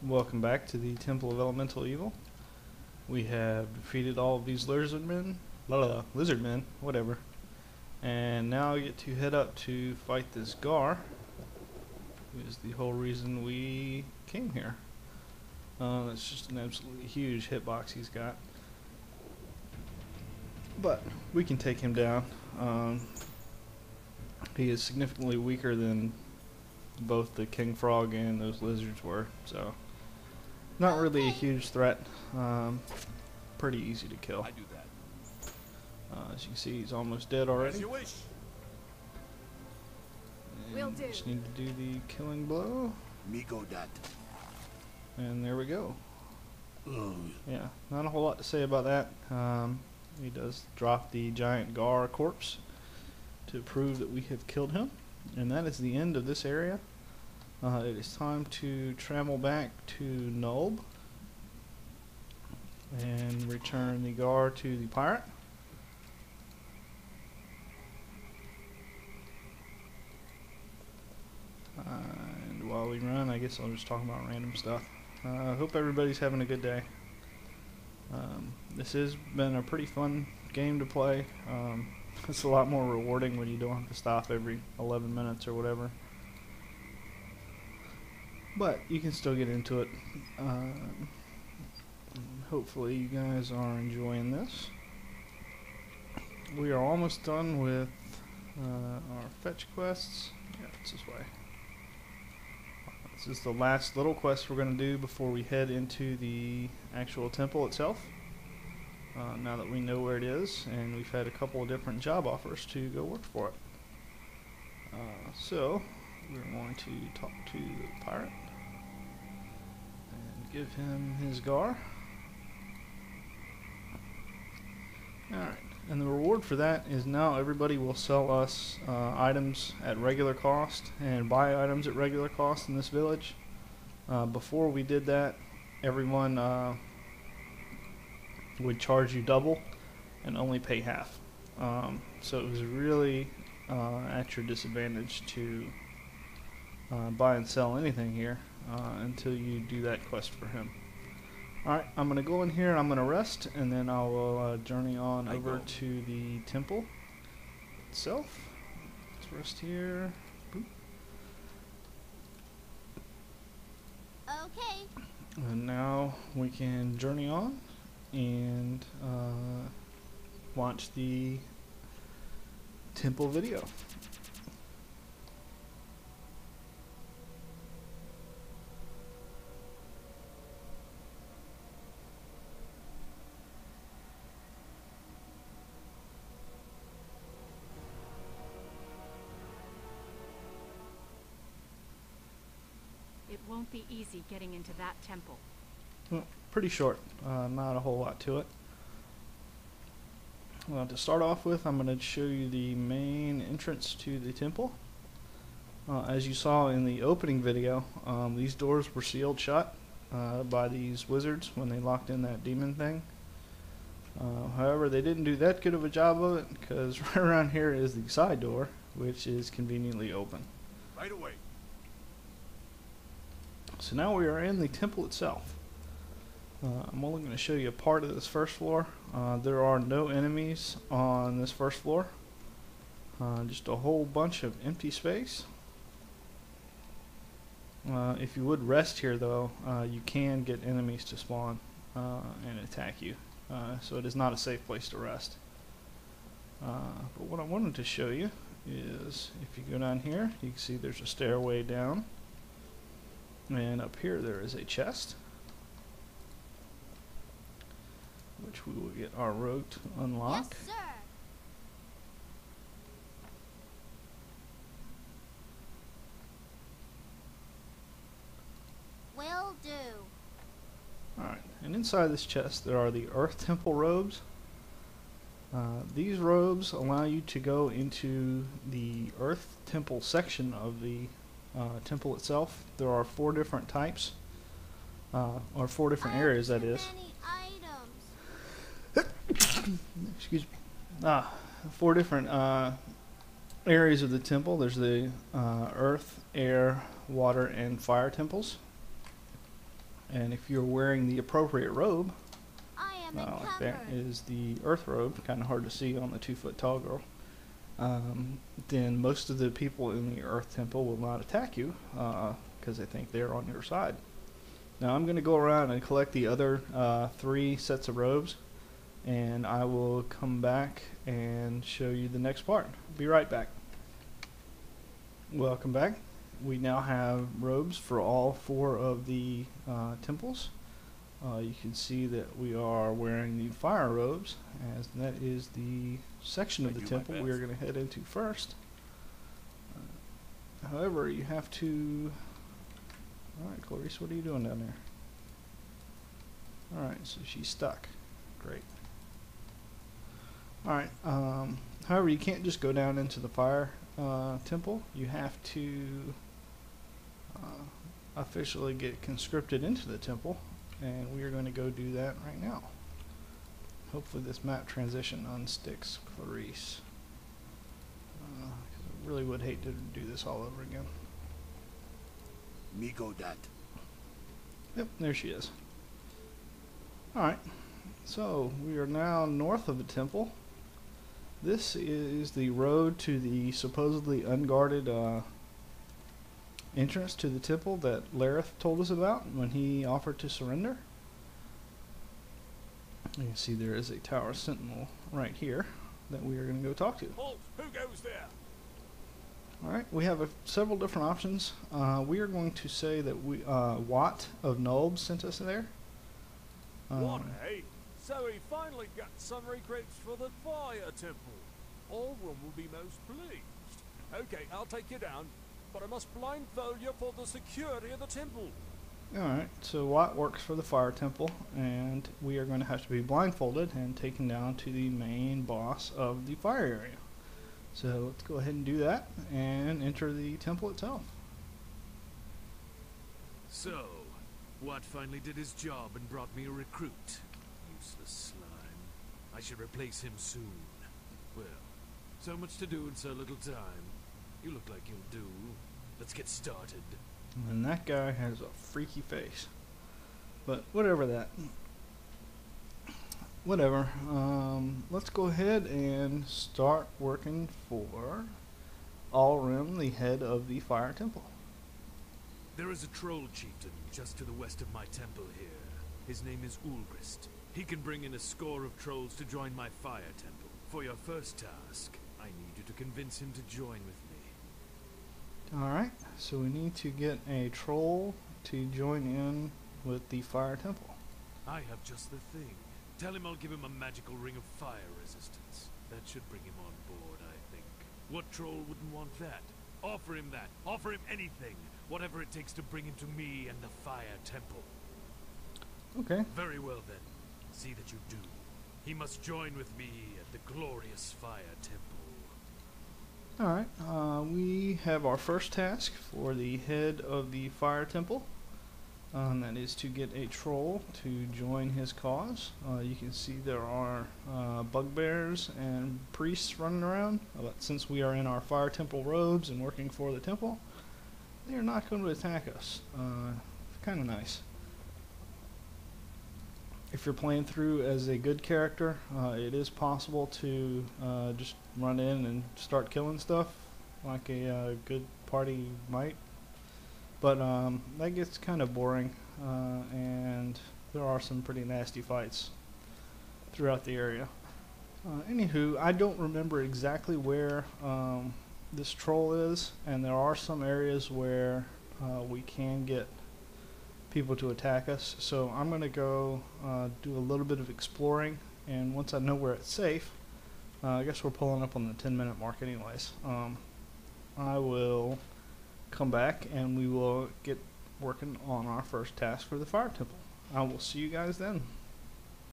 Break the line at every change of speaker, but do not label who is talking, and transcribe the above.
Welcome back to the Temple of Elemental Evil. We have defeated all of these lizard men, whatever. And now we get to head up to fight this Gar, who is the whole reason we came here. It's just an absolutely huge hitbox he's got. But we can take him down. He is significantly weaker than both the King Frog and those lizards were, so not really a huge threat. Pretty easy to kill.
I do that.
As you can see, he's almost dead already.
As you wish.
Will do.
Just need to do the killing blow,
Miko dat.
and there we go.
Oh.
Yeah, not a whole lot to say about that. He does drop the giant Gar corpse to prove that we have killed him, and that is the end of this area. It is time to travel back to Nulb and return the Gar to the pirate. And while we run, I guess I'll just talk about random stuff. I hope everybody's having a good day. This has been a pretty fun game to play. It's a lot more rewarding when you don't have to stop every 11 minutes or whatever. But you can still get into it. Hopefully you guys are enjoying this. We are almost done with our fetch quests. Yeah, it's this way. This is the last little quest we're going to do before we head into the actual temple itself. Now that we know where it is, and we've had a couple of different job offers to go work for it. So, we're going to talk to the pirate and give him his Gar. Alright, and the reward for that is now everybody will sell us items at regular cost and buy items at regular cost in this village. Before we did that, everyone would charge you double and only pay half. So it was really at your disadvantage to buy and sell anything here until you do that quest for him. Alright, I'm going to go in here and I'm going to rest, and then I will journey on over to the temple itself. Let's rest here. Boop.
Okay.
And now we can journey on and watch the temple video.
It won't be easy getting into that temple.
Well, pretty short, not a whole lot to it. Well, to start off with, I'm going to show you the main entrance to the temple. As you saw in the opening video, these doors were sealed shut by these wizards when they locked in that demon thing. However, they didn't do that good of a job of it, because right around here is the side door, which is conveniently open.
Right away.
So now we are in the temple itself. I'm only going to show you a part of this first floor. There are no enemies on this first floor. Just a whole bunch of empty space. If you would rest here though, you can get enemies to spawn and attack you. So it is not a safe place to rest. But what I wanted to show you is, if you go down here, you can see there's a stairway down. And up here there is a chest, which we will get our rogue to unlock.
Yes, sir. Will do.
Alright, and inside this chest there are the Earth Temple robes. These robes allow you to go into the Earth Temple section of the temple itself. There are 4 different types, or 4 different areas, that is. Excuse me. 4 different areas of the temple. There's the earth, air, water, and fire temples. And if you're wearing the appropriate robe,
I am
like that
encumbered.
is the earth robe, kind of hard to see on the 2-foot tall girl, then most of the people in the earth temple will not attack you because they think they're on your side. Now I'm going to go around and collect the other 3 sets of robes, and I will come back and show you the next part. Be right back. Welcome back. We now have robes for all 4 of the temples. You can see that we are wearing the fire robes, as that is the section of the temple we are going to head into first. However, you have to... Alright, Clarice, what are you doing down there? Alright, so she's stuck. Great. Alright, however, you can't just go down into the fire temple. You have to officially get conscripted into the temple, and we are going to go do that right now. Hopefully this map transition unsticks Clarice. 'Cause I really would hate to do this all over again.
Me go that.
Yep, there she is. Alright, so we are now north of the temple. This is the road to the supposedly unguarded entrance to the temple that Lareth told us about when he offered to surrender. You can see there is a tower sentinel right here that we are going to go talk to.
Halt! Who goes there?
Alright, we have several different options. We are going to say that Watt of Nulb sent us there.
What, eh? So he finally got some recruits for the fire temple. Allwyn will be most pleased. Okay, I'll take you down, but I must blindfold you for the security of the temple.
Alright, so Watt works for the fire temple, and we are going to have to be blindfolded and taken down to the main boss of the fire area. So let's go ahead and do that and enter the temple itself.
So, Watt finally did his job and brought me a recruit. Useless slime. I should replace him soon. Well, so much to do in so little time. You look like you'll do. Let's get started.
And that guy has a freaky face. But whatever that. Whatever. Let's go ahead and start working for Alrim, the head of the fire temple.
There is a troll chieftain just to the west of my temple here. His name is Ulgrist. He can bring in a score of trolls to join my fire temple. For your first task, I need you to convince him to join with me.
Alright, so we need to get a troll to join in with the fire temple.
I have just the thing. Tell him I'll give him a magical ring of fire resistance. That should bring him on board, I think. What troll wouldn't want that? Offer him that. Offer him anything. Whatever it takes to bring him to me and the fire temple.
Okay.
Very well then. See that you do. He must join with me at the glorious fire temple.
Alright, we have our first task for the head of the fire temple. That is to get a troll to join his cause. You can see there are bugbears and priests running around. But since we are in our fire temple robes and working for the temple, they are not going to attack us. Kind of nice. If you're playing through as a good character, it is possible to just run in and start killing stuff like a good party might. But that gets kind of boring, and there are some pretty nasty fights throughout the area. Anywho, I don't remember exactly where this troll is, and there are some areas where we can get people to attack us. So I'm going to go do a little bit of exploring, and once I know where it's safe, I guess we're pulling up on the 10-minute mark anyways. I will come back and we will get working on our first task for the fire temple. I will see you guys then.